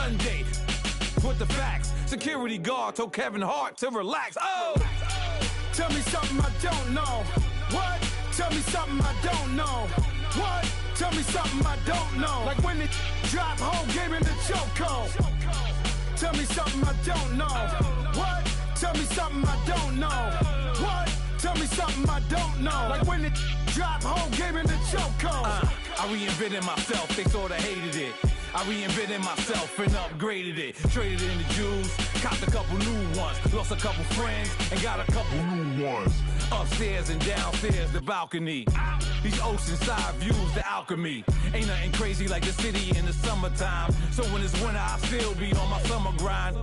Sunday. With the facts, security guard told Kevin Hart to relax. Oh! Tell me something I don't know. What? Tell me something I don't know. What? Tell me something I don't know. Like when it drop whole game in the chokehold. Tell me something I don't know. What? Tell me something I don't know. What? Tell me something I don't know. Like when it drop whole game in the chokehold. I reinvented myself, they sorta hated it. I reinvented myself and upgraded it. Traded in the Jews, copped a couple new ones. Lost a couple friends and got a couple new ones. Upstairs and downstairs, the balcony. These oceanside views, the alchemy. Ain't nothing crazy like the city in the summertime. So when it's winter, I still be on my summer grind.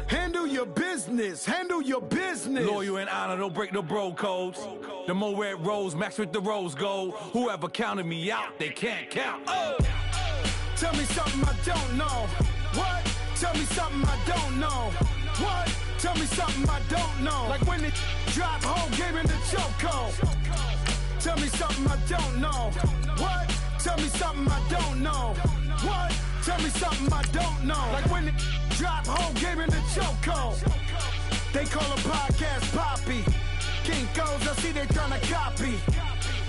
Handle your business, handle your business. Loyal and honor, don't break the bro codes. The more red rose match with the rose gold. Whoever counted me out, they can't count. Oh! Tell me something I don't know. What? Tell me something I don't know. What? Tell me something I don't know. Like when it drop whole game in the chokehold. Tell me something I don't know. What? Tell me something I don't know. What? Tell me something I don't know. Like when it drop whole game in the chokehold. They call a podcast Poppy. Kinkos, I see they tryna copy.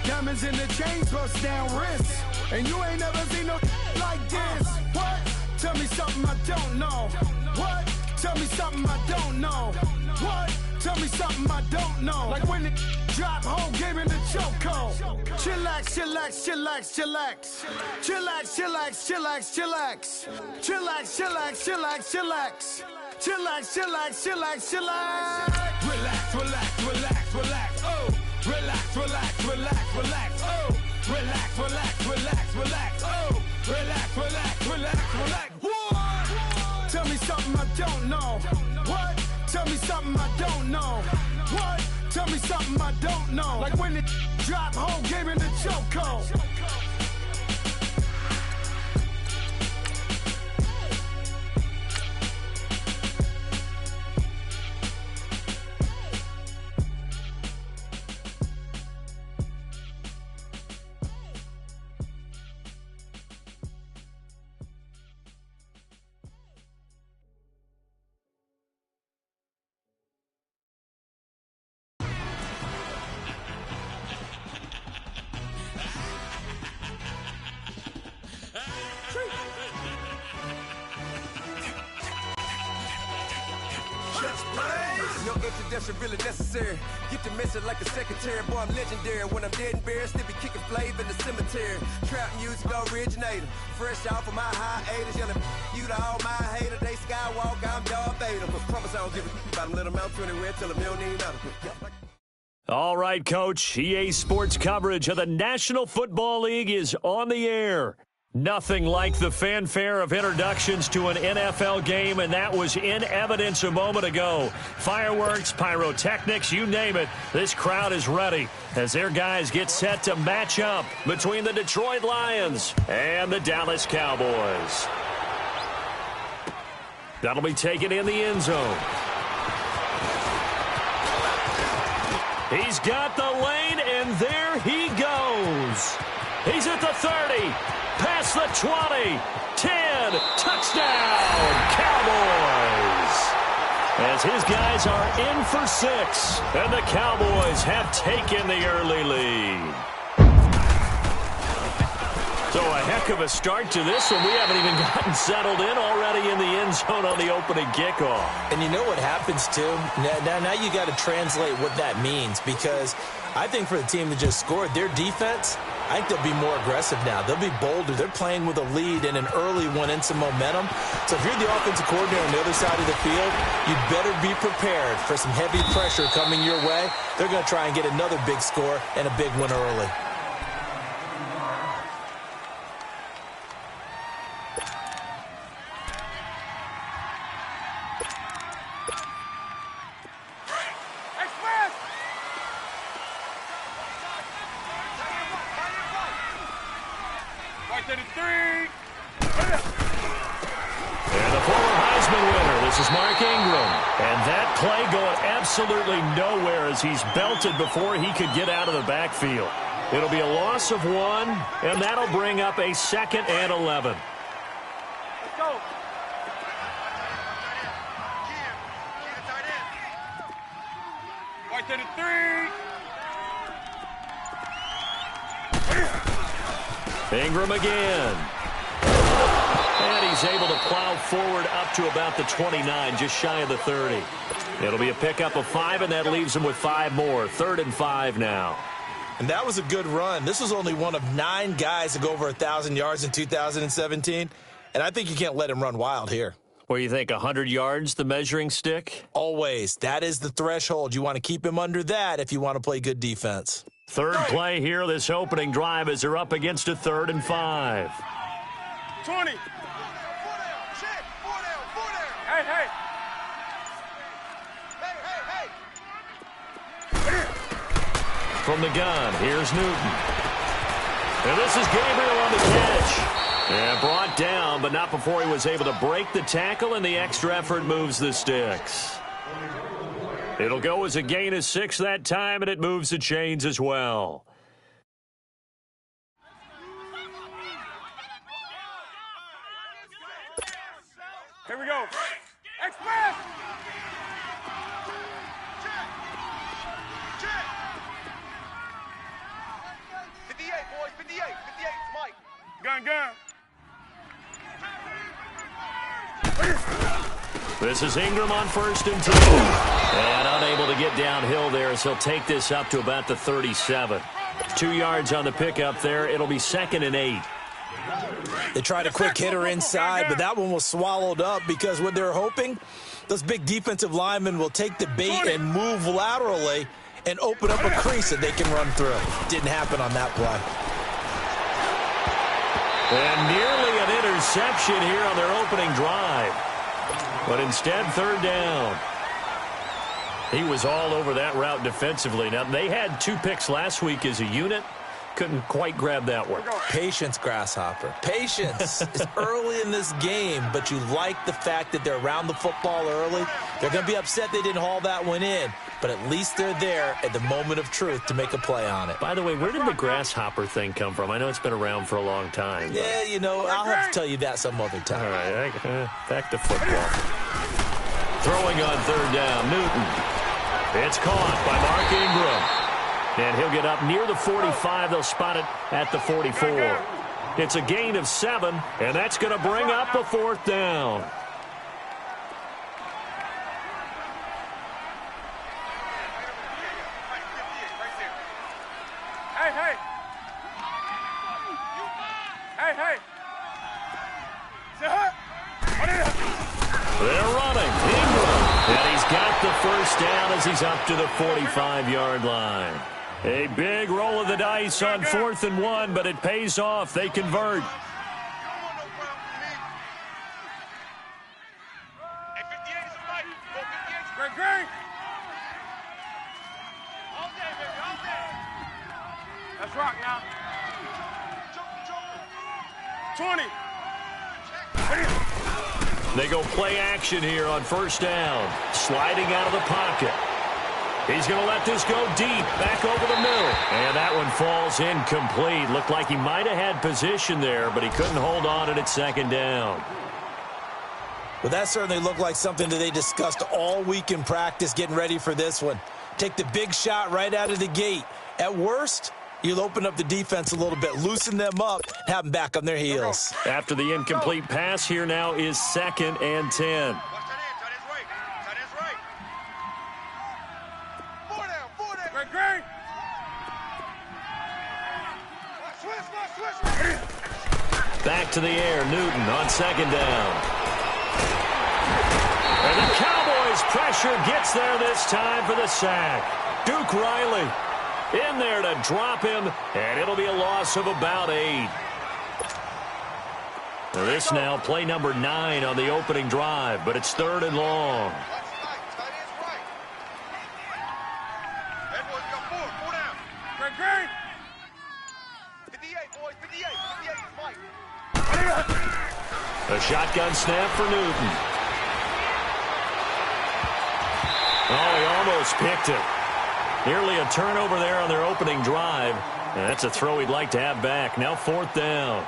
Diamonds in the chains, bust down wrists. And you ain't never seen no like this. What? Tell me something I don't know. What? Tell me something I don't know. What? Tell me something I don't know. Like when it drop whole game in the chokehold. Chillax, chillax, chillax, chillax. Chillax, chillax, chillax, chillax. Chillax, chillax, chillax, chillax. Chillax, chillax, chillax, chillax. Relax, relax, relax, relax. Oh. Relax, relax, relax, relax. Oh. Relax, relax, relax, relax. Oh. Relax, relax, relax, relax. What? Tell me something I don't know. What? Tell me something I don't know. What? Tell me something I don't know. Like when it drop whole game in the chokehold. Really necessary. Get the message like a secretary. Boy, I'm legendary. When I'm dead and buried, still be kicking flavor in the cemetery. Trap music originator. Fresh off of my hiatus. Yelling you to all my haters. They skywalk, I'm Darth Vader. But promise I don't give a about them. Let them out 20 red till them don't need nothing. All right, Coach. EA Sports coverage of the National Football League is on the air. Nothing like the fanfare of introductions to an NFL game, and that was in evidence a moment ago. Fireworks, pyrotechnics, you name it. This crowd is ready as their guys get set to match up between the Detroit Lions and the Dallas Cowboys. That'll be taken in the end zone. He's got the lane, and there he goes. He's at the 30. Past the 20, 10, touchdown, Cowboys! As his guys are in for 6, and the Cowboys have taken the early lead. So a heck of a start to this one. We haven't even gotten settled in already in the end zone on the opening kickoff. And you know what happens, too? Now you got to translate what that means, because I think for the team that just scored, their defense, I think they'll be more aggressive now. They'll be bolder. They're playing with a lead and an early one and some momentum. So if you're the offensive coordinator on the other side of the field, you'd better be prepared for some heavy pressure coming your way. They're going to try and get another big score and a big one early. Absolutely nowhere as he's belted before he could get out of the backfield. It'll be a loss of 1, and that'll bring up a 2nd and 11. Let's go. Get to the 3. Ingram again. And he's able to plow forward up to about the 29, just shy of the 30. It'll be a pickup of 5, and that leaves him with 5 more. 3rd and 5 now. And that was a good run. This was only one of 9 guys to go over 1,000 yards in 2017. And I think you can't let him run wild here. What do you think, 100 yards, the measuring stick? Always. That is the threshold. You want to keep him under that if you want to play good defense. 3rd play here, this opening drive, as they're up against a 3rd and 5. 20. Hey. From the gun, here's Newton. And this is Gabriel on the catch. And brought down, but not before he was able to break the tackle, and the extra effort moves the sticks. It'll go as a gain of 6 that time, and it moves the chains as well. Here we go. Express! Check! 58, boys, 58. 58, Mike. Gun. This is Ingram on 1st and 2. And unable to get downhill there as he'll take this up to about the 37. 2 yards on the pickup there. It'll be 2nd and 8. They tried a quick hitter inside, but that one was swallowed up because what they're hoping, those big defensive linemen will take the bait and move laterally and open up a crease that they can run through. Didn't happen on that play. And nearly an interception here on their opening drive. But instead, 3rd down. He was all over that route defensively. Now, they had 2 picks last week as a unit. Couldn't quite grab that one. Patience, Grasshopper. Patience. It's early in this game, but you like the fact that they're around the football early. They're going to be upset they didn't haul that one in, but at least they're there at the moment of truth to make a play on it. By the way, where did the grasshopper thing come from? I know it's been around for a long time. But... yeah, you know, I'll have to tell you that some other time. All right, back to football. Throwing on 3rd down, Newton. It's caught by Mark Ingram. And he'll get up near the 45. They'll spot it at the 44. It's a gain of 7, and that's going to bring up a 4th down. Hey. They're running. Ingram. And he's got the 1st down as he's up to the 45-yard line. A big roll of the dice on 4th and 1, but it pays off. They convert. Great. Let's rock now. 20. They go play action here on 1st down. Sliding out of the pocket. He's going to let this go deep, back over the middle. And that one falls incomplete. Looked like he might have had position there, but he couldn't hold on at 2nd down. Well, that certainly looked like something that they discussed all week in practice getting ready for this one. Take the big shot right out of the gate. At worst, you'll open up the defense a little bit, loosen them up, have them back on their heels. After the incomplete pass, here now is 2nd and 10. Great. Back to the air, Newton on 2nd down. And the Cowboys' pressure gets there this time for the sack. Duke Riley in there to drop him, and it'll be a loss of about 8. This now play number 9 on the opening drive, but it's 3rd and long. Great. 58, boys, 58 is Mike. A shotgun snap for Newton. Oh, he almost picked it. Nearly a turnover there on their opening drive. And that's a throw he'd like to have back. Now 4th down.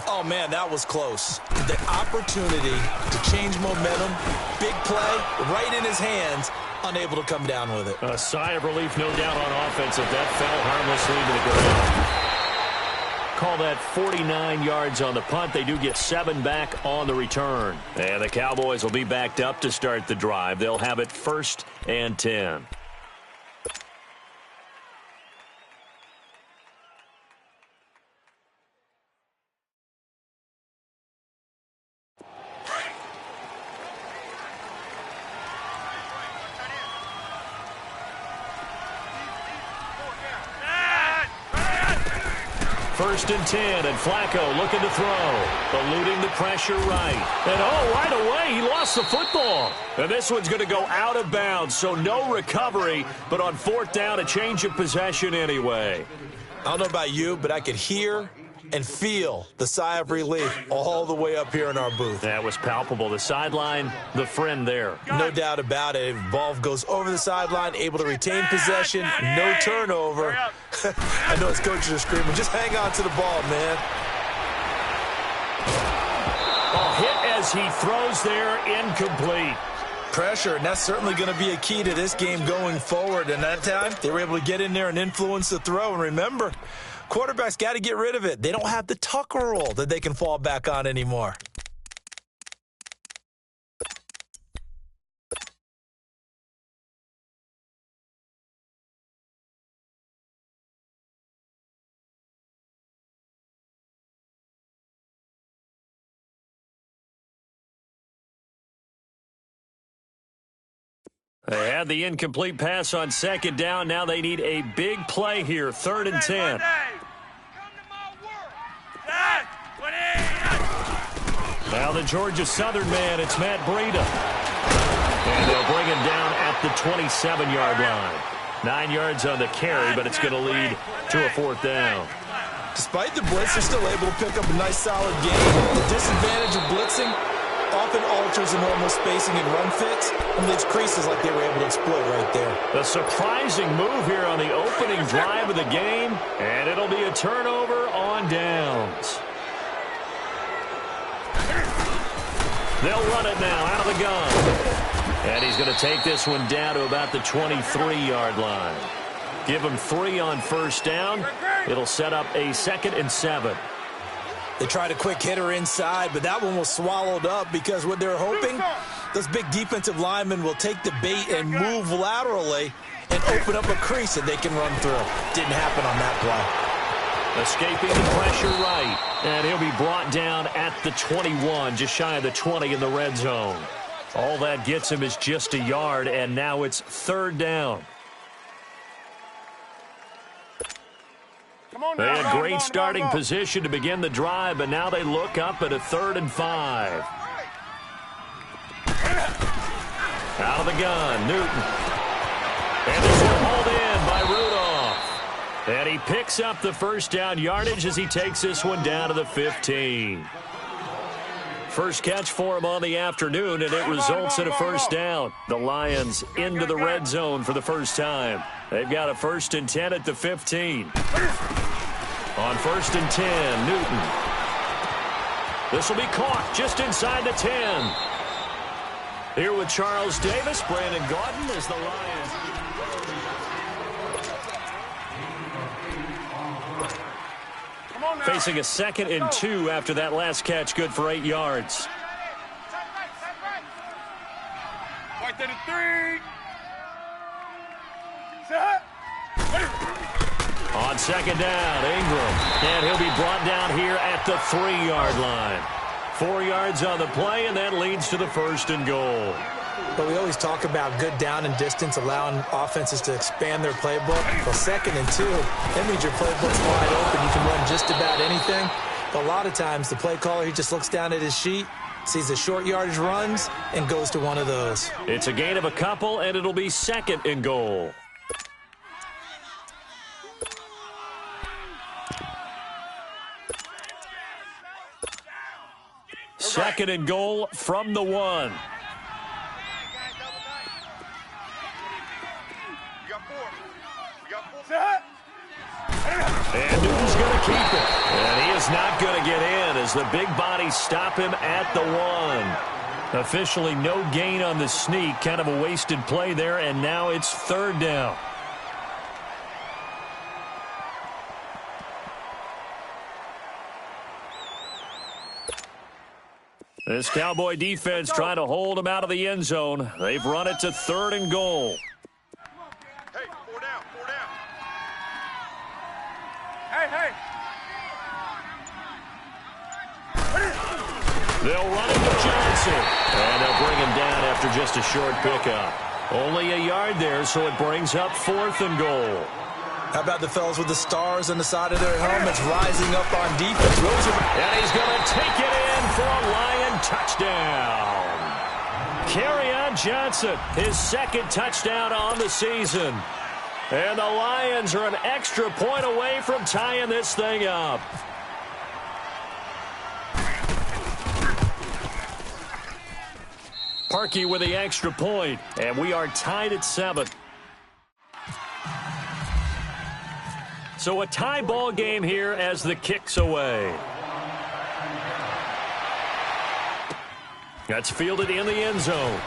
Oh, man, that was close. The opportunity to change momentum, big play, right in his hands, unable to come down with it. A sigh of relief, no doubt, on offense if that fell harmlessly to the ground. Call that 49 yards on the punt. They do get 7 back on the return. And the Cowboys will be backed up to start the drive. They'll have it 1st and 10. First and 10, and Flacco looking to throw. Eluding the pressure right. And right away, he lost the football. And this one's going to go out of bounds, so no recovery. But on 4th down, a change of possession anyway. I don't know about you, but I could hear and feel the sigh of relief all the way up here in our booth. That was palpable. The sideline, the friend there. No doubt about it. Ball goes over the sideline, able to retain possession, no turnover. I know his coaches are screaming, just hang on to the ball, man. Hit as he throws there, incomplete. Pressure, and that's certainly going to be a key to this game going forward. And that time, they were able to get in there and influence the throw. And remember, quarterbacks got to get rid of it. They don't have the Tucker rule that they can fall back on anymore. They had the incomplete pass on 2nd down. Now they need a big play here, 3rd and 10. Now the Georgia Southern man, it's Matt Breida. And they'll bring him down at the 27-yard line. 9 yards on the carry, but it's going to lead to a 4th down. Despite the blitz, they're still able to pick up a nice solid game. The disadvantage of blitzing often alters the normal spacing and run fits and leaves creases like they were able to exploit right there. A surprising move here on the opening drive of the game, and it'll be a turnover on downs. They'll run it now out of the gun. And he's going to take this one down to about the 23-yard line. Give him 3 on 1st down. It'll set up a 2nd and 7. They tried a quick hitter inside, but that one was swallowed up because what they're hoping, those big defensive linemen will take the bait and move laterally and open up a crease that they can run through. Didn't happen on that play. Escaping the pressure right, and he'll be brought down at the 21, just shy of the 20 in the red zone. All that gets him is just a yard, and now it's 3rd down. They had a great starting position to begin the drive, but now they look up at a 3rd and 5. Out of the gun, Newton. And this one hauled in by Rudolph. And he picks up the 1st down yardage as he takes this one down to the 15. First catch for him on the afternoon, and it results in a 1st down. The Lions into the red zone for the first time. They've got a 1st and 10 at the 15. On 1st and 10, Newton. This will be caught just inside the 10. Here with Charles Davis, Brandon Gaudin as the Lions. Facing a 2nd and 2 after that last catch, good for 8 yards. Right to the 3. Set. On 2nd down, Ingram. And he'll be brought down here at the 3-yard line. 4 yards on the play, and that leads to the 1st and goal. But we always talk about good down and distance, allowing offenses to expand their playbook. Well, 2nd and 2, that means your playbook's wide open. You can run just about anything. But a lot of times, the play caller, he just looks down at his sheet, sees the short yardage runs, and goes to one of those. It's a gain of a couple, and it'll be 2nd and goal. Second and goal from the 1. And Newton's going to keep it. And he is not going to get in as the big bodies stop him at the 1. Officially no gain on the sneak. Kind of a wasted play there, and now it's 3rd down. This Cowboy defense trying to hold them out of the end zone. They've run it to 3rd and goal. Hey, 4 down, 4 down. Hey. They'll run it to Johnson. And they'll bring him down after just a short pickup. Only a yard there, so it brings up 4th and goal. How about the fellas with the stars on the side of their helmets rising up on defense? And he's going to take it in for a Lion touchdown. Kerryon Johnson, his 2nd touchdown on the season. And the Lions are an extra point away from tying this thing up. Parkey with the extra point, and we are tied at 7. So a tie ball game here as the kick's away. That's fielded in the end zone.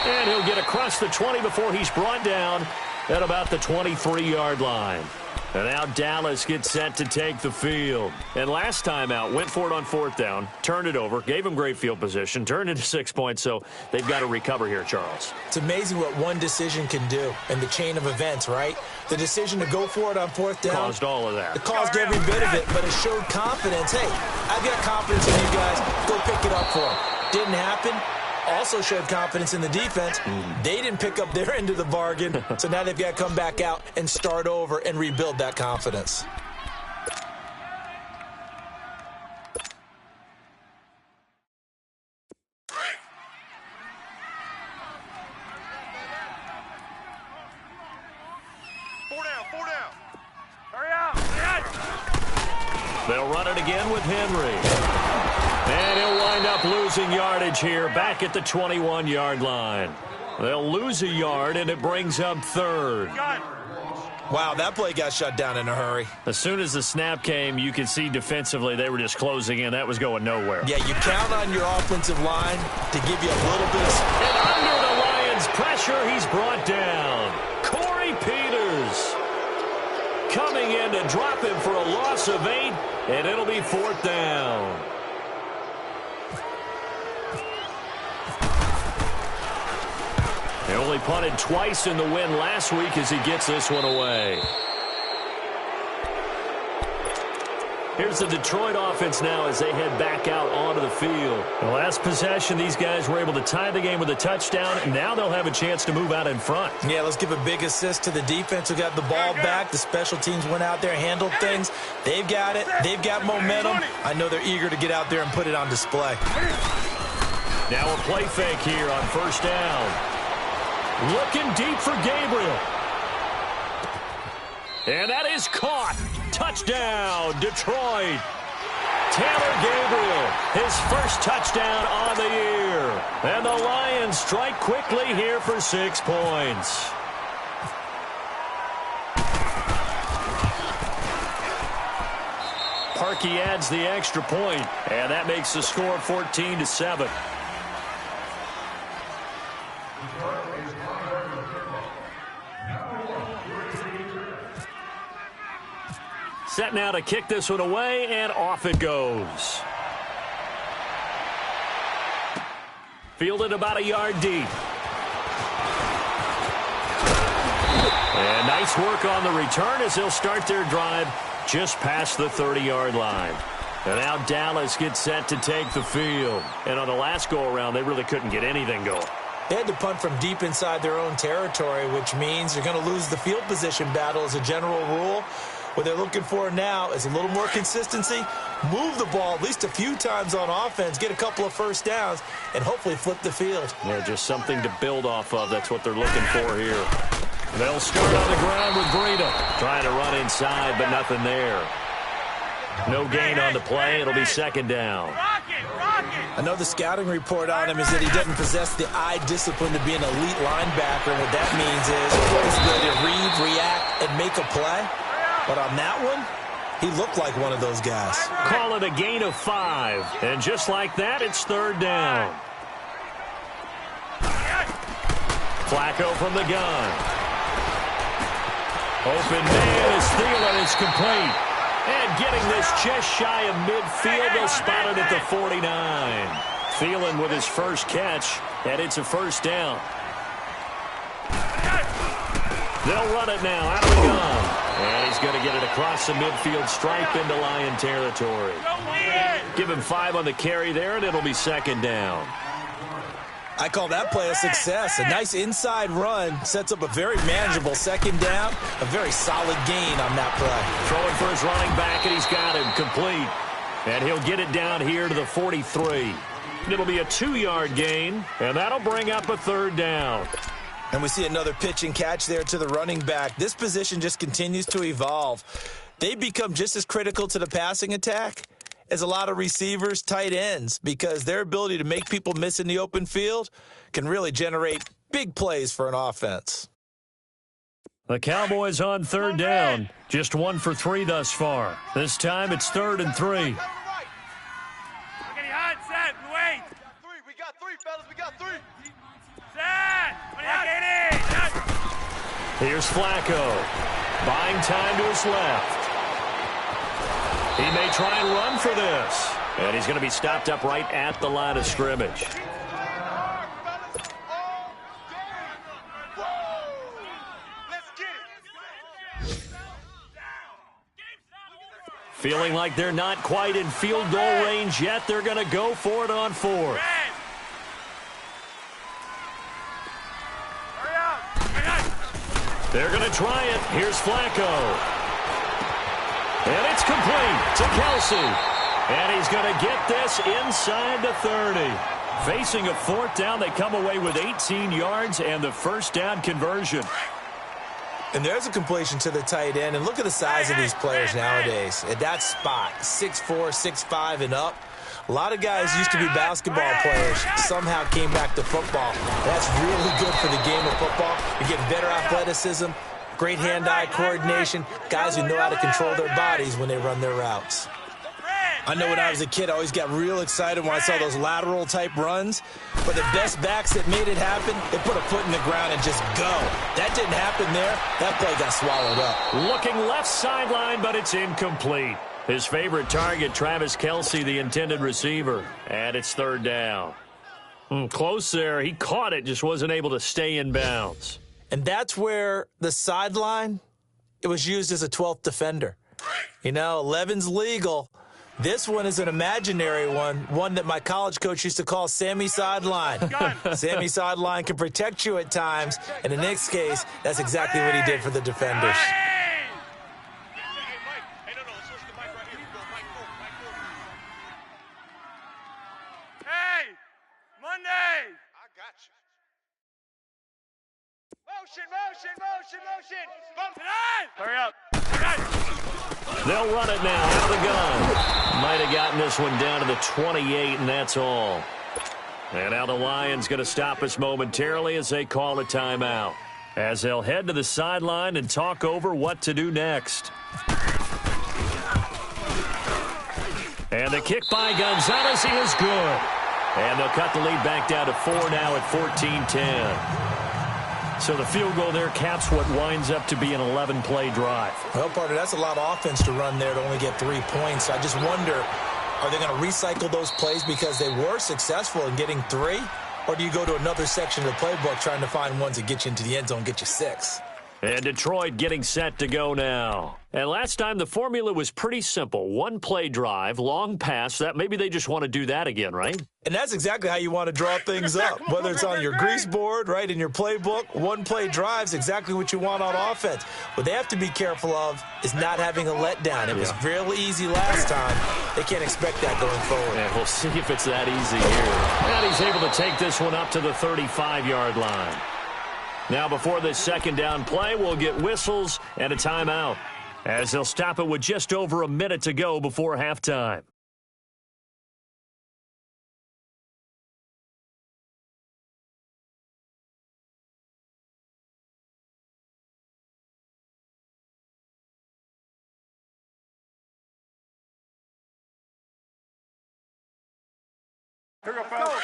And he'll get across the 20 before he's brought down at about the 23-yard line. And now Dallas gets set to take the field. And last time out, went for it on 4th down, turned it over, gave him great field position, turned it to 6 points, so they've got to recover here, Charles. It's amazing what one decision can do in the chain of events, right? The decision to go for it on 4th down. Caused all of that. It caused every bit of it, but it showed confidence. Hey, I've got confidence in you guys. Go pick it up for them. Didn't happen. Also showed confidence in the defense. They didn't pick up their end of the bargain, so now they've got to come back out and start over and rebuild that confidence. Four down. Hurry up. They'll run it again with Henry. And he'll wind up losing yardage here back at the 21-yard line. They'll lose a yard, and it brings up 3rd. Wow, that play got shut down in a hurry. As soon as the snap came, you could see defensively they were just closing in. That was going nowhere. Yeah, you count on your offensive line to give you a little bit of... And under the Lions' pressure, he's brought down. Corey Peters coming in to drop him for a loss of 8, and it'll be 4th down. They only punted twice in the win last week as he gets this one away. Here's the Detroit offense now as they head back out onto the field. The last possession, these guys were able to tie the game with a touchdown. Now they'll have a chance to move out in front. Yeah, let's give a big assist to the defense who got the ball back. The special teams went out there, handled things. They've got it. They've got momentum. I know they're eager to get out there and put it on display. Now a play fake here on 1st down. Looking deep for Gabriel. And that is caught. Touchdown, Detroit. Taylor Gabriel, his first touchdown on the year. And the Lions strike quickly here for 6 points. Parkey adds the extra point, and that makes the score 14-7. Set now to kick this one away, and off it goes. Fielded about a yard deep. And nice work on the return as they'll start their drive just past the 30-yard line. And now Dallas gets set to take the field. And on the last go-around, they really couldn't get anything going. They had to punt from deep inside their own territory, which means they're going to lose the field position battle as a general rule. What they're looking for now is a little more consistency, move the ball at least a few times on offense, get a couple of 1st downs, and hopefully flip the field. Yeah, just something to build off of. That's what they're looking for here. They'll start on the ground with Breida. Trying to run inside, but nothing there. No gain on the play. It'll be 2nd down. I know the scouting report on him is that he doesn't possess the eye discipline to be an elite linebacker. What that means is his ability to read, react, and make a play. But on that one, He looked like one of those guys. Call it a gain of 5. And just like that, it's third down. Flacco from the gun. Open man as Thielen is complete. And getting this just shy of midfield, they'll spot it at the 49. Thielen with his first catch, and it's a first down. They'll run it now out of the gun. And he's going to get it across the midfield stripe into Lion territory. Give him 5 on the carry there, and it'll be second down. I call that play a success. A nice inside run sets up a very manageable second down. A very solid gain on that play. Throwing for his running back, and he's got him complete. And he'll get it down here to the 43. It'll be a 2-yard gain, and that'll bring up a third down. And we see another pitch and catch there to the running back. This position just continues to evolve. They become just as critical to the passing attack as a lot of receivers, tight ends, because their ability to make people miss in the open field can really generate big plays for an offense. The Cowboys on third down. Just 1 for 3 thus far. This time it's 3rd and 3. We got 3, fellas. We got 3. Here's Flacco. Buying time to his left. He may try and run for this. And he's going to be stopped up right at the line of scrimmage. Feeling like they're not quite in field goal range yet. They're going to go for it on 4th. They're going to try it. Here's Flacco. And it's complete to Kelsey. And he's going to get this inside the 30. Facing a 4th down, they come away with 18 yards and the first down conversion. And there's a completion to the tight end. And look at the size of these players nowadays. At that spot, 6'4", 6'5", and up. A lot of guys used to be basketball players, somehow came back to football. That's really good for the game of football. You're getting better athleticism, great hand-eye coordination, guys who know how to control their bodies when they run their routes. I know when I was a kid, I always got real excited when I saw those lateral-type runs. But the best backs that made it happen, they put a foot in the ground and just go. That didn't happen there. That play got swallowed up. Looking left sideline, but it's incomplete. His favorite target, Travis Kelsey, the intended receiver. And it's 3rd down. Close there. He caught it, just wasn't able to stay in bounds. And that's where the sideline, it was used as a 12th defender. You know, 11's legal. This one is an imaginary one that my college coach used to call Sammy Sideline. Sammy Sideline can protect you at times, and in this case, that's exactly what he did for the defenders. Motion. Bump it on. Hurry up. They'll run it now out of the gun. Might have gotten this one down to the 28, and that's all. And now the Lions going to stop us momentarily as they call a timeout. As they'll head to the sideline and talk over what to do next. And the kick by Gonzalez is good. And they'll cut the lead back down to 4 now at 14-10. So the field goal there caps what winds up to be an 11-play drive. Well, partner, that's a lot of offense to run there to only get 3 points. I just wonder, are they going to recycle those plays because they were successful in getting 3? Or do you go to another section of the playbook trying to find ones that get you into the end zone, get you 6? And Detroit getting set to go now. And last time the formula was pretty simple. 1-play drive, long pass. That maybe they just want to do that again, right? And that's exactly how you want to draw things up. Whether it's on your grease board, right, in your playbook, 1-play drive's exactly what you want on offense. What they have to be careful of is not having a letdown. It was real easy last time. They can't expect that going forward. And we'll see if it's that easy here. And he's able to take this one up to the 35-yard line. Now, before this second down play, we'll get whistles and a timeout, as they'll stop it with just over a minute to go before halftime. Here we go, fellas.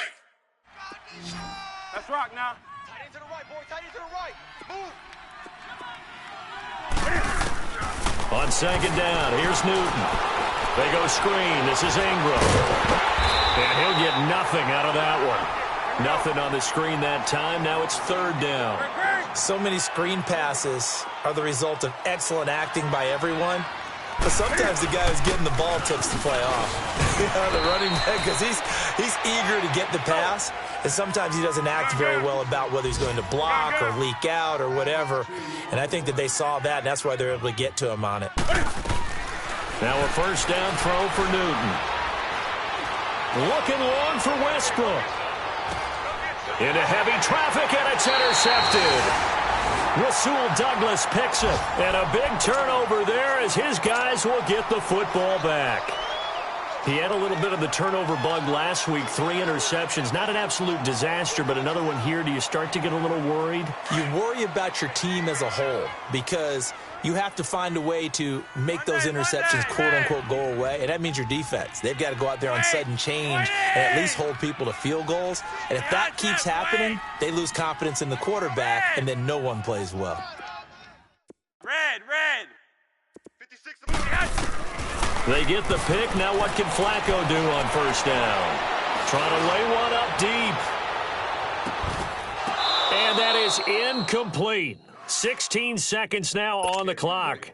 Let's rock now. Tight end to the right, boy. Tight end to the right. Move. On second down, here's Newton. They go screen. This is Ingram. And he'll get nothing out of that one. Nothing on the screen that time. Now it's third down. So many screen passes are the result of excellent acting by everyone. But sometimes the guy who's getting the ball takes the play off. The running back, because he's eager to get the pass, and sometimes he doesn't act very well about whether he's going to block or leak out or whatever. And I think that they saw that, and that's why they're able to get to him on it. Now a first down throw for Newton. Looking long for Westbrook. Into heavy traffic, and it's intercepted. Rasul Douglas picks it, and a big turnover there as his guys will get the football back. He had a little bit of the turnover bug last week, 3 interceptions. Not an absolute disaster, but another one here. Do you start to get a little worried? You worry about your team as a whole because you have to find a way to make those interceptions, quote-unquote, go away, and that means your defense. They've got to go out there on sudden change and at least hold people to field goals. And if that keeps happening, they lose confidence in the quarterback, and then no one plays well. Red. 56 to move. They get the pick. Now what can Flacco do on first down? Trying to lay one up deep. And that is incomplete. 16 seconds now on the clock.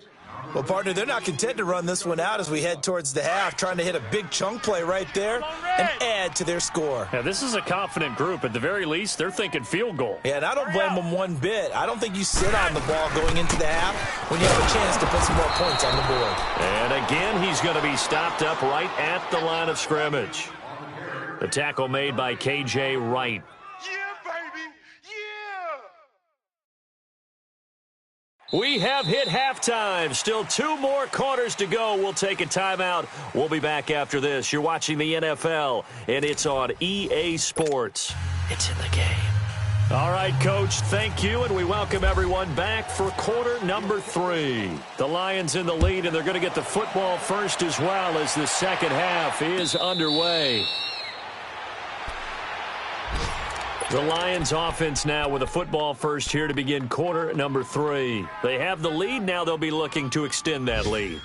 Well, partner, they're not content to run this one out as we head towards the half, trying to hit a big chunk play right there and add to their score. Yeah, this is a confident group. At the very least, they're thinking field goal. Yeah, and I don't blame them one bit. I don't think you sit on the ball going into the half when you have a chance to put some more points on the board. And again, he's going to be stopped up right at the line of scrimmage. The tackle made by K.J. Wright. Yeah, baby. Yeah. We have hit halftime. Still 2 more quarters to go. We'll take a timeout. We'll be back after this. You're watching the NFL, and it's on EA Sports. It's in the game. All right, Coach, thank you, and we welcome everyone back for quarter number 3. The Lions in the lead, and they're going to get the football first as well as the second half is underway. The Lions offense now with a football first here to begin quarter number 3. They have the lead. Now they'll be looking to extend that lead.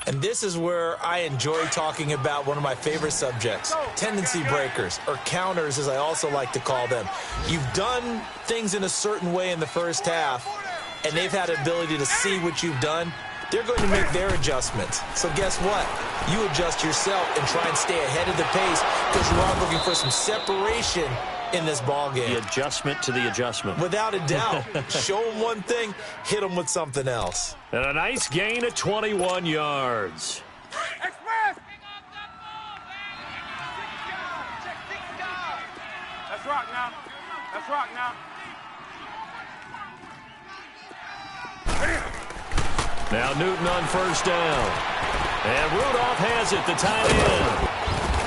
And this is where I enjoy talking about one of my favorite subjects, tendency breakers, or counters as I also like to call them. You've done things in a certain way in the first half, and they've had the ability to see what you've done. They're going to make their adjustments. So guess what? You adjust yourself and try and stay ahead of the pace because you are looking for some separation in this ball game. The adjustment to the adjustment. Without a doubt. Show them one thing, hit them with something else. And a nice gain of 21 yards. Express. Let's rock now. Now Newton on first down. And Rudolph has it, the tight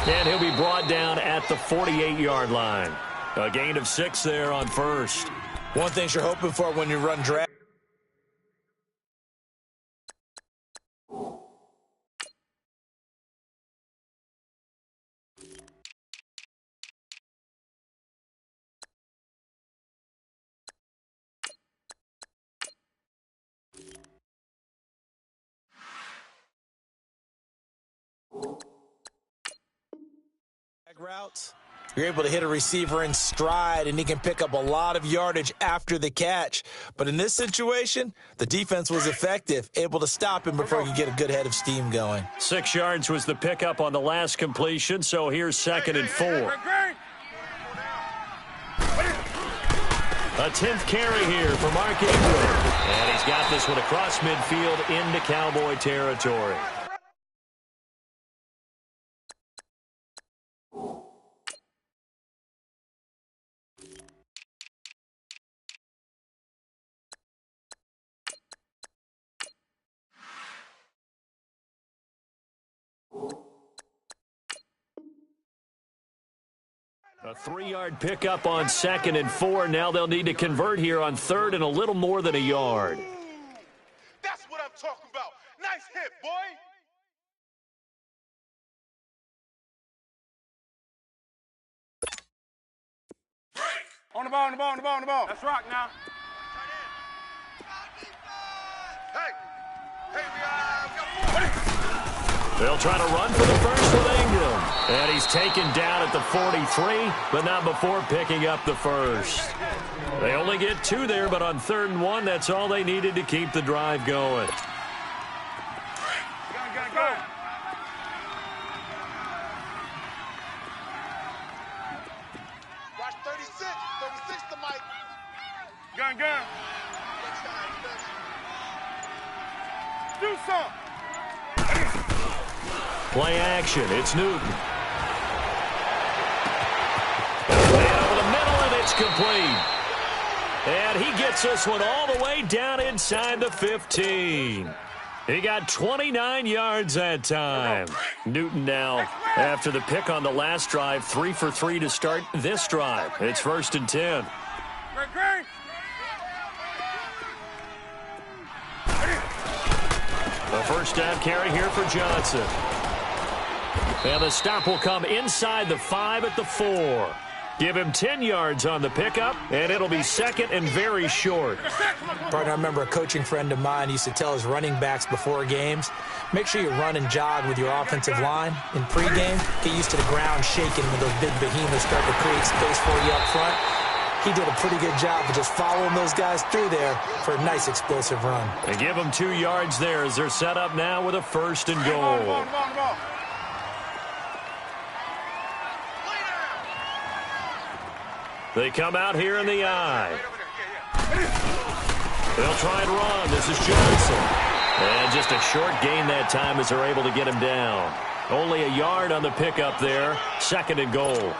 end. And he'll be brought down at the 48-yard line. A gain of 6 there on first. One thing you're hoping for when you run drag. Routes. You're able to hit a receiver in stride, and he can pick up a lot of yardage after the catch. But in this situation, the defense was effective, able to stop him before he could get a good head of steam going. 6 yards was the pickup on the last completion, so here's 2nd and 4. A 10th carry here for Mark Ingram. And he's got this one across midfield into Cowboy territory. A 3-yard pickup on 2nd and 4. Now they'll need to convert here on 3rd and a little more than a yard. That's what I'm talking about. Nice hit, boy. On the ball, on the ball, on the ball, on the ball. Let's rock now. They'll try to run for the first with Ingram. And he's taken down at the 43, but not before picking up the first. They only get 2 there, but on 3rd and 1, that's all they needed to keep the drive going. Go. Watch 36. 36 to Mike. Gun. Do something. Play action. It's Newton. And over the middle, and it's complete. And he gets this one all the way down inside the 15. He got 29 yards that time. Newton now, after the pick on the last drive, 3 for 3 to start this drive. It's 1st and 10. Green. A first down carry here for Johnson. And the stop will come inside the 5 at the 4. Give him 10 yards on the pickup, and it'll be 2nd and very short. Partner, I remember a coaching friend of mine used to tell his running backs before games, make sure you run and jog with your offensive line in pregame. Get used to the ground shaking when those big behemoths start to create space for you up front. He did a pretty good job of just following those guys through there for a nice explosive run. They give him 2 yards there as they're set up now with a 1st and goal. Ball. They come out here in the eye. They'll try and run. This is Johnson. And just a short gain that time as they're able to get him down. Only a yard on the pickup there. 2nd and goal.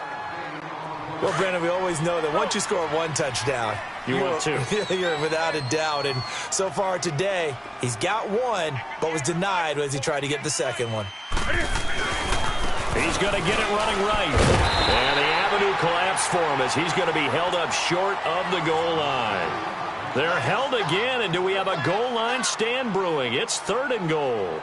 Well, Brandon, we always know that once you score 1 touchdown, you want 2. You're without a doubt. And so far today, he's got 1, but was denied as he tried to get the 2nd one. He's going to get it running right. And the avenue collapsed for him as he's going to be held up short of the goal line. They're held again, and do we have a goal line stand brewing? It's 3rd and goal.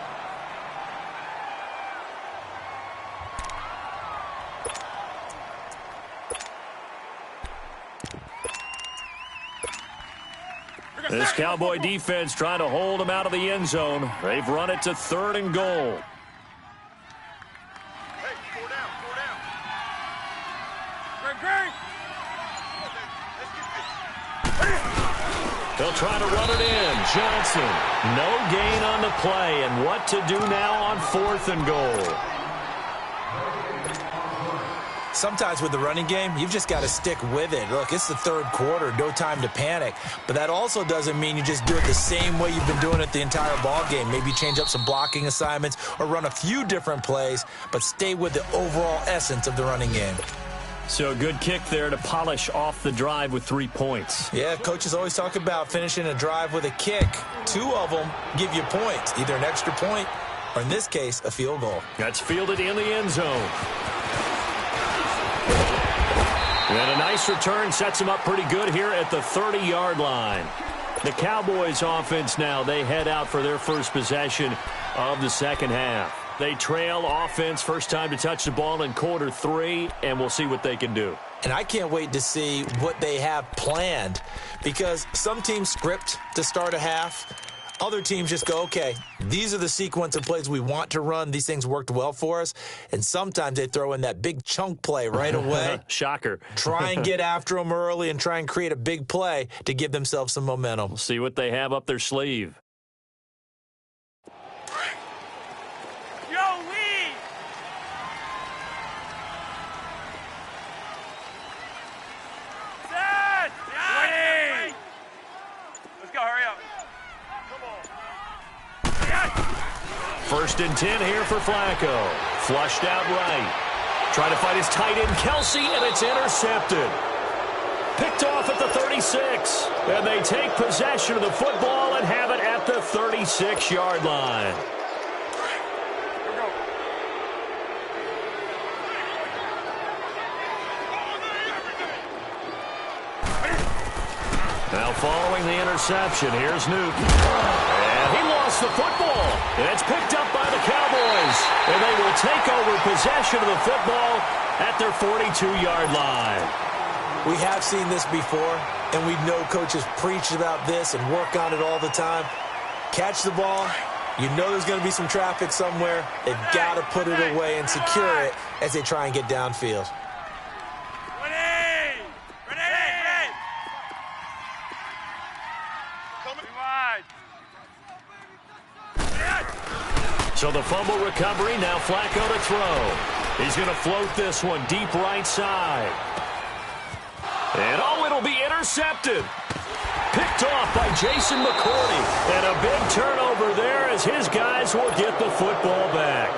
This Cowboy defense trying to hold him out of the end zone. They've run it to 3rd and goal. Hey, 4 down. Green. They'll try to run it in. Johnson, no gain on the play. And what to do now on 4th and goal? Sometimes with the running game, you've just got to stick with it. Look, it's the 3rd quarter, no time to panic. But that also doesn't mean you just do it the same way you've been doing it the entire ball game. Maybe change up some blocking assignments or run a few different plays, but stay with the overall essence of the running game. So a good kick there to polish off the drive with 3 points. Yeah, coaches always talk about finishing a drive with a kick. 2 of them give you points, either an extra point or, in this case, a field goal. That's fielded in the end zone. And a nice return sets him up pretty good here at the 30-yard line. The Cowboys offense now, they head out for their first possession of the second half. They trail offense, first time to touch the ball in quarter 3, and we'll see what they can do. And I can't wait to see what they have planned, because some teams script to start a half. Other teams just go, okay, these are the sequence of plays we want to run. These things worked well for us. And sometimes they throw in that big chunk play right away. Shocker. Try and get after them early and try and create a big play to give themselves some momentum. We'll see what they have up their sleeve. Yo, we. Set. Wait. Let's go, hurry up. 1st and 10 here for Flacco. Flushed out right. Trying to fight his tight end, Kelsey, and it's intercepted. Picked off at the 36. And they take possession of the football and have it at the 36-yard line. Now following the interception, here's Newton. And he lost the football. And it's picked up by the Cowboys. And they will take over possession of the football at their 42-yard line. We have seen this before, and we know coaches preach about this and work on it all the time. Catch the ball. You know there's going to be some traffic somewhere. They've got to put it away and secure it as they try and get downfield. Ready! Ready! So the fumble recovery, now Flacco to throw. He's going to float this one deep right side. And it'll be intercepted. Picked off by Jason McCourty. And a big turnover there as his guys will get the football back.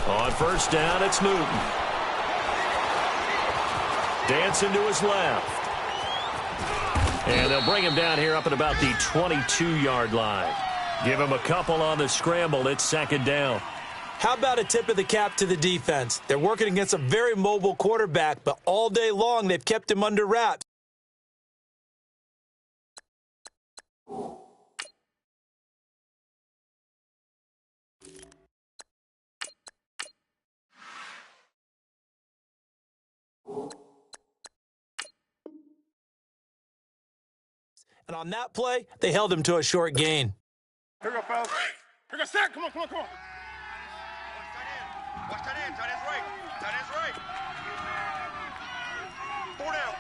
On first down, it's Newton. Dancing to his left. And they'll bring him down here up at about the 22-yard line. Give him a couple on the scramble. It's second down. How about a tip of the cap to the defense? They're working against a very mobile quarterback, but all day long they've kept him under wraps. And on that play, they held him to a short gain. Here we go, fellas. Here we go, set. Come on. Watch that end. Tight end's right. Tight end's right. 4 down.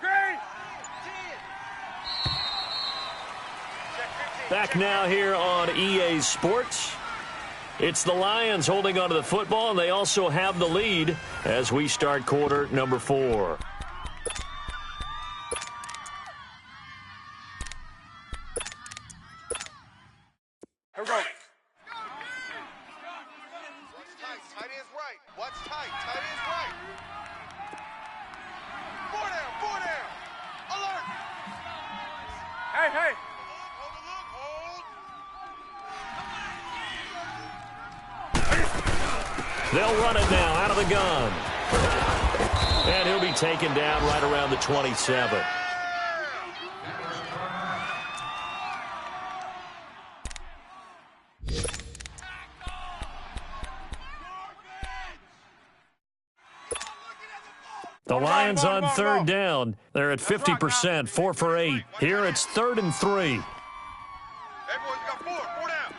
Great. Back now here on EA Sports. It's the Lions holding onto the football, and they also have the lead as we start quarter number 4. Here we go. Watch tight. Tight end's right. Watch tight. Tight end's right. 4 down. Alert. Hey. Hold the look. They'll run it now out of the gun. And he'll be taken down right around the 27. The Lions on third down. They're at 50%, 4 for 8. Here it's 3rd and 3. Everyone's got 4 down.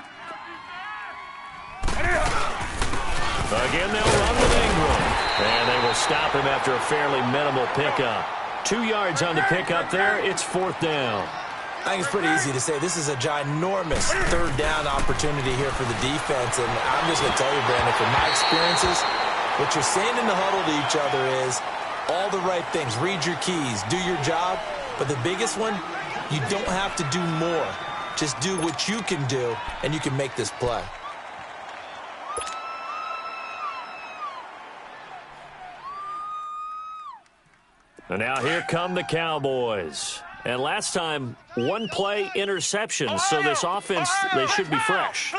Again, they'll run with Ingram. And they will stop him after a fairly minimal pickup. 2 yards on the pickup there. It's 4th down. I think it's pretty easy to say this is a ginormous third down opportunity here for the defense. And I'm just going to tell you, Brandon, from my experiences, what you're saying in the huddle to each other is all the right things. Read your keys. Do your job. But the biggest one, you don't have to do more. Just do what you can do, and you can make this play. And now here come the Cowboys. And last time, 1 play interception. So this offense, they should be fresh.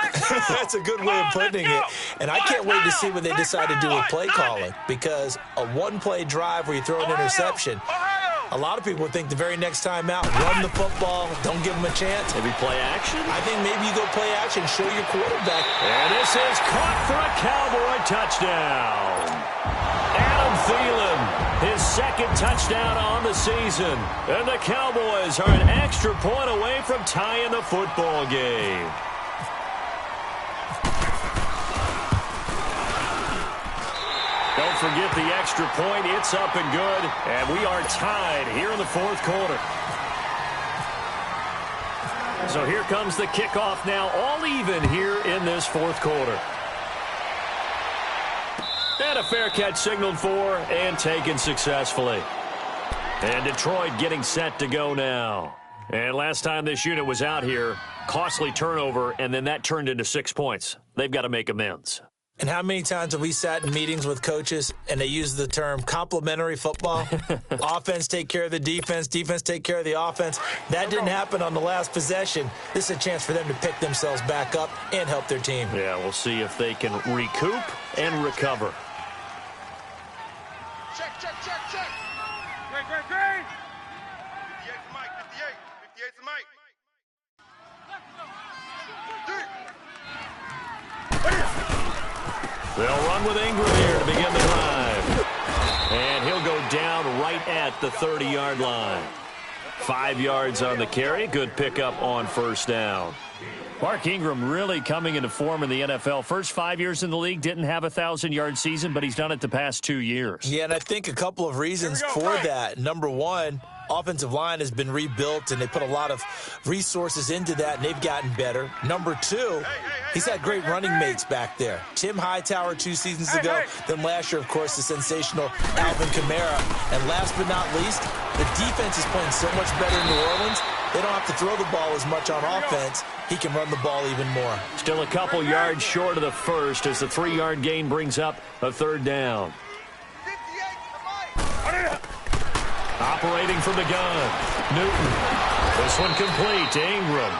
That's a good way of putting it. And I can't wait to see what they decide to do with play calling. Because a 1-play drive where you throw an interception, a lot of people think the very next time out, run the football, don't give them a chance. Maybe play action? I think maybe you go play action, show your quarterback. And this is caught for a Cowboy touchdown. Adam Thielen, his 2nd touchdown on the season. And the Cowboys are an extra point away from tying the football game. Don't forget the extra point. It's up and good. And we are tied here in the 4th quarter. So here comes the kickoff now, all even here in this 4th quarter. And a fair catch signaled for and taken successfully. And Detroit getting set to go now. And last time this unit was out here, costly turnover, and then that turned into 6 points. They've got to make amends. And how many times have we sat in meetings with coaches and they use the term complementary football? Offense take care of the defense take care of the offense. That didn't happen on the last possession. This is a chance for them to pick themselves back up and help their team. Yeah, we'll see if they can recoup and recover. Check, check, check, check. Great, great, great. 58's the mic, 58. 58's the mic. They'll run with Ingram here to begin the drive. And he'll go down right at the 30-yard line. 5 yards on the carry. Good pickup on first down. Mark Ingram really coming into form in the NFL. First 5 years in the league, didn't have a 1,000-yard season, but he's done it the past 2 years. Yeah, and I think a couple of reasons for that. Number one, offensive line has been rebuilt, and they put a lot of resources into that, and they've gotten better. Number two, he's had great running mates back there. Tim Hightower 2 seasons ago, then last year, of course, the sensational Alvin Kamara. And last but not least, the defense is playing so much better in New Orleans, they don't have to throw the ball as much on offense. He can run the ball even more. Still a couple yards short of the first as the 3-yard gain brings up a third down. 58's the mic. Operating from the gun, Newton. This one complete to Ingram.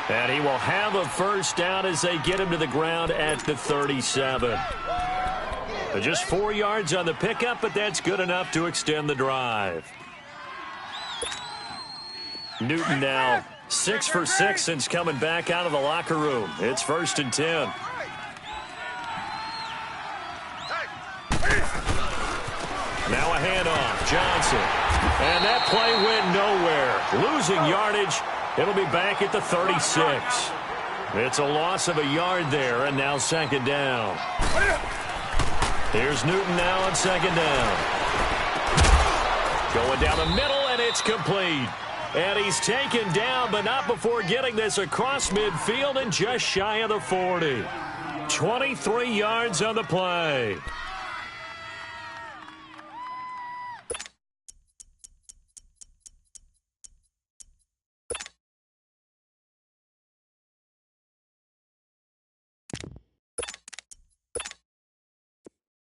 And he will have a first down as they get him to the ground at the 37. Just 4 yards on the pickup, but that's good enough to extend the drive. Newton now 6 for 6 since coming back out of the locker room. It's 1st and 10. Now a handoff, Johnson. And that play went nowhere. Losing yardage. It'll be back at the 36. It's a loss of a yard there, and now 2nd down. Here's Newton now on 2nd down. Going down the middle, and it's complete. And he's taken down, but not before getting this across midfield and just shy of the 40. 23 yards on the play.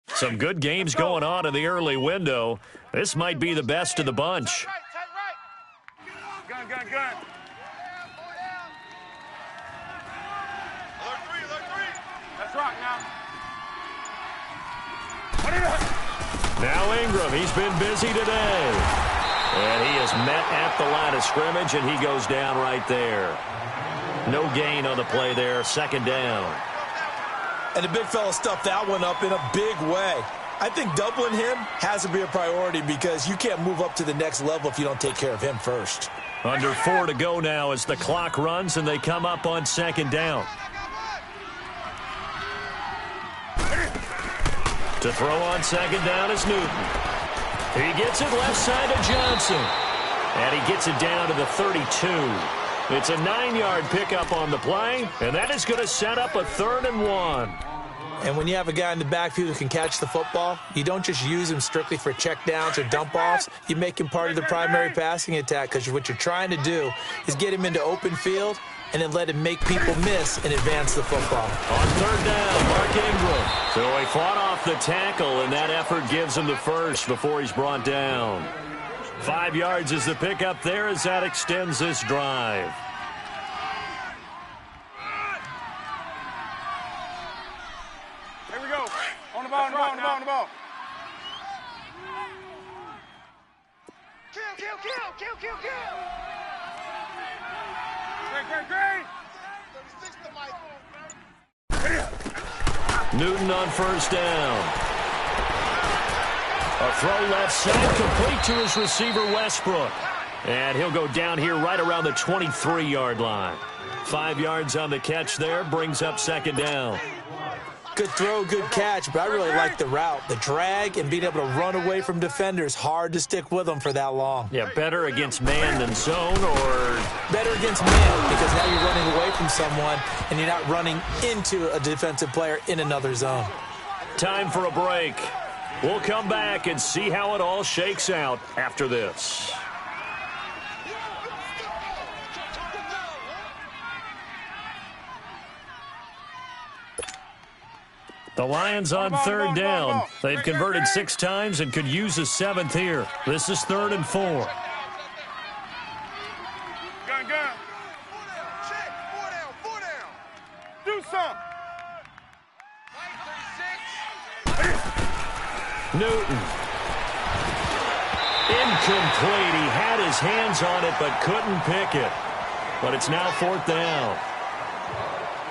Some good games going on in the early window. This might be the best of the bunch. Gun, gun, gun. Alert 3, alert 3. Let's rock now. Now Ingram, he's been busy today. And he is met at the line of scrimmage, and he goes down right there. No gain on the play there, 2nd down. And the big fella stuffed that one up in a big way. I think doubling him has to be a priority because you can't move up to the next level if you don't take care of him first. Under 4 to go now as the clock runs and they come up on 2nd down. To throw on 2nd down is Newton. He gets it left side to Johnson. And he gets it down to the 32. It's a 9-yard pickup on the play, and that is going to set up a 3rd and 1. And when you have a guy in the backfield who can catch the football, you don't just use him strictly for checkdowns or dump-offs. You make him part of the primary passing attack because what you're trying to do is get him into open field and then let him make people miss and advance the football. On 3rd down, Mark Ingram. So he fought off the tackle, and that effort gives him the first before he's brought down. 5 yards is the pickup there as that extends this drive. Here we go. On the ball, on the ball, on the ball, on the ball. Kill, kill, kill, kill, kill, kill. Great, great, great. 36 the mic. Newton on 1st down. A throw left side complete to his receiver, Westbrook. And he'll go down here right around the 23-yard line. 5 yards on the catch there, brings up 2nd down. Good throw, good catch, but I really like the route. The drag and being able to run away from defenders, hard to stick with them for that long. Yeah, better against man than zone, or better against man because now you're running away from someone and you're not running into a defensive player in another zone. time for a break. We'll come back and see how it all shakes out after this. The Lions on third down. They've converted 6 times and could use a 7th here. This is 3rd and 4. Gun. Check. 4 down. Do something. Newton. Incomplete. He had his hands on it but couldn't pick it. But it's now 4th down.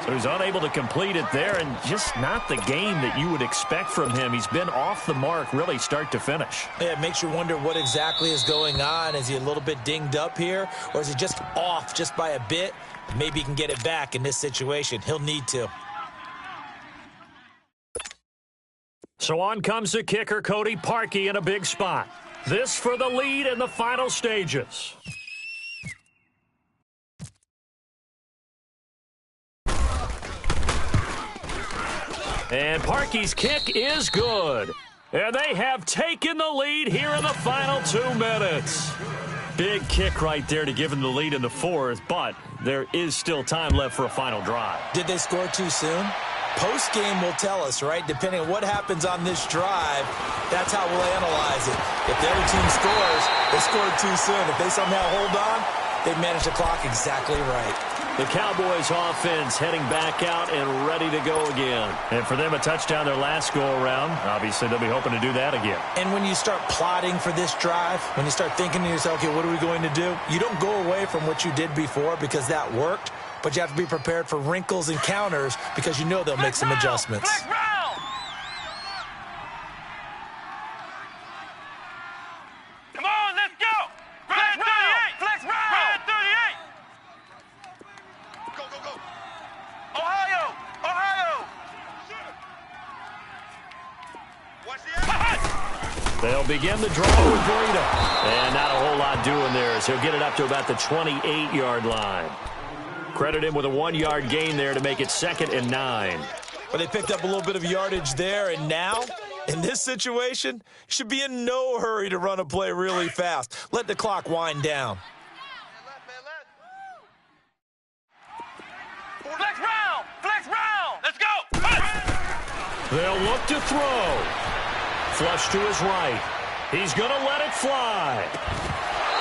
So he's unable to complete it there, and just not the game that you would expect from him. He's been off the mark really start to finish. Yeah, it makes you wonder what exactly is going on. Is he a little bit dinged up here, or is he just off just by a bit? Maybe he can get it back in this situation. He'll need to. So on comes the kicker, Cody Parkey, in a big spot. This for the lead in the final stages. And Parkey's kick is good. And they have taken the lead here in the final 2 minutes. Big kick right there to give them the lead in the 4th, but there is still time left for a final drive. Did they score too soon? Post-game will tell us, right? Depending on what happens on this drive, that's how we'll analyze it. If the other team scores, they scored too soon. If they somehow hold on, they manage the clock exactly right. The Cowboys offense heading back out and ready to go again. And for them, a touchdown their last go-around. Obviously, they'll be hoping to do that again. And when you start plotting for this drive, when you start thinking to yourself, okay, what are we going to do? You don't go away from what you did before because that worked, but you have to be prepared for wrinkles and counters because you know they'll make some adjustments. Come on, let's go. Red 38. Flex round. Red 38. Go. Ohio. Watch the action. They'll begin the draw with Breida. And not a whole lot doing there as he'll get it up to about the 28-yard line. Credit him with a 1-yard gain there to make it 2nd and 9. But they picked up a little bit of yardage there, and now, in this situation, should be in no hurry to run a play really fast. Let the clock wind down. Flex round. Let's go. They'll look to throw. Flush to his right. He's going to let it fly.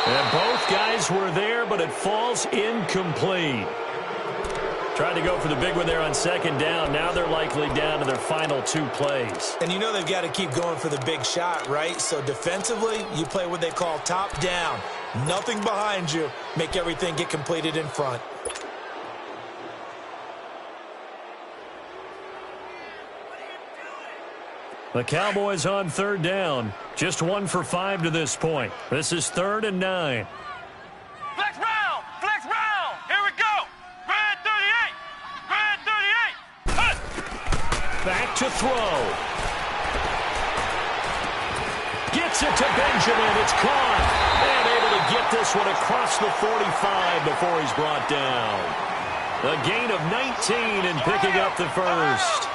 And both guys were there, but it falls incomplete. Tried to go for the big one there on 2nd down. Now they're likely down to their final 2 plays. And you know they've got to keep going for the big shot, right? So defensively, you play what they call top down. Nothing behind you. Make everything get completed in front. The Cowboys on 3rd down. Just 1 for 5 to this point. This is 3rd and 9. Flex round. Here we go. Red 38. Back to throw. Gets it to Benjamin. It's caught. And able to get this one across the 45 before he's brought down. A gain of 19 and picking up the first.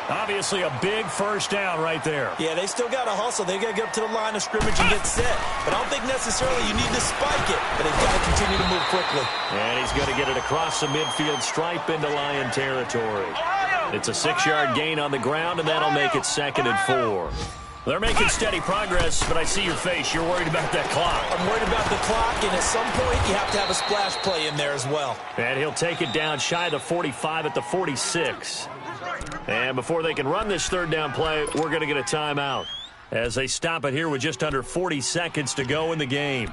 Obviously a big first down right there. Yeah, they still got to hustle. They got to get up to the line of scrimmage and get set. But I don't think necessarily you need to spike it. But they've got to continue to move quickly. And he's going to get it across the midfield stripe into Lion territory. It's a 6-yard gain on the ground, and that'll make it 2nd and 4. They're making steady progress, but I see your face. You're worried about that clock. I'm worried about the clock, and at some point you have to have a splash play in there as well. And he'll take it down shy of the 45 at the 46. And before they can run this 3rd down play, we're going to get a timeout as they stop it here with just under 40 seconds to go in the game.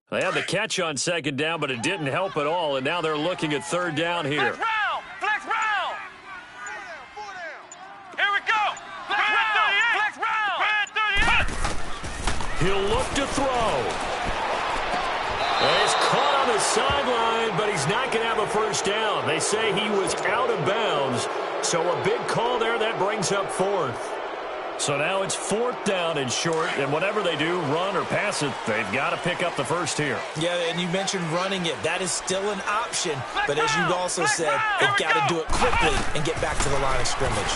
They had the catch on 2nd down, but it didn't help at all, and now they're looking at 3rd down here. Flex round. He'll look to throw. And he's caught on the sideline, but he's not going to have a first down. They say he was out of bounds, so a big call there that brings up fourth. So now it's fourth down and short, and whatever they do, run or pass it, they've got to pick up the first here. Yeah, and you mentioned running it. That is still an option, but as you also said, they've got to do it quickly and get back to the line of scrimmage.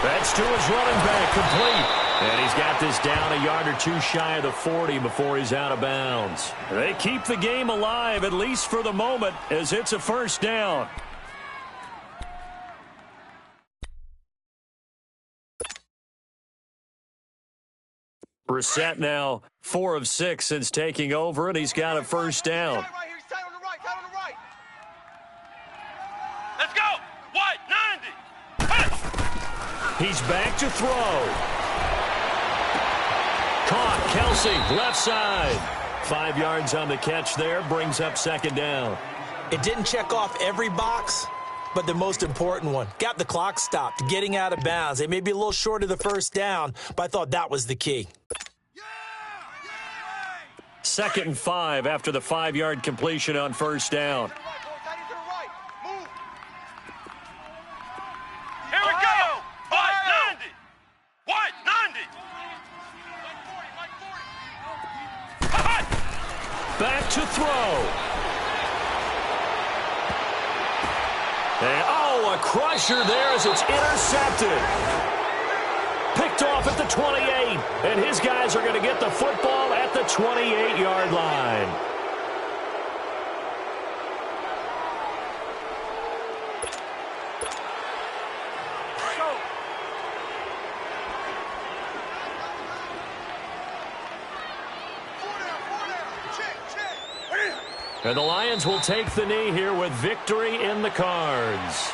That's to his running back, complete. And he's got this down a yard or two shy of the 40 before he's out of bounds. They keep the game alive, at least for the moment, as it's a first down. Brissett now 4 of 6 since taking over, and he's got a first down. Let's go. White, 90. He's back to throw. Caught, Kelsey, left side. 5 yards on the catch there, brings up second down. It didn't check off every box, but the most important one. Got the clock stopped, getting out of bounds. They may be a little short of the first down, but I thought that was the key. 2nd and 5 after the 5-yard completion on first down. Here we go. White, 90. White, 90. Back to throw. And, oh, a crusher there as it's intercepted. Picked off at the 28, and his guys are going to get the football at the 28-yard line. And the Lions will take the knee here with victory in the cards.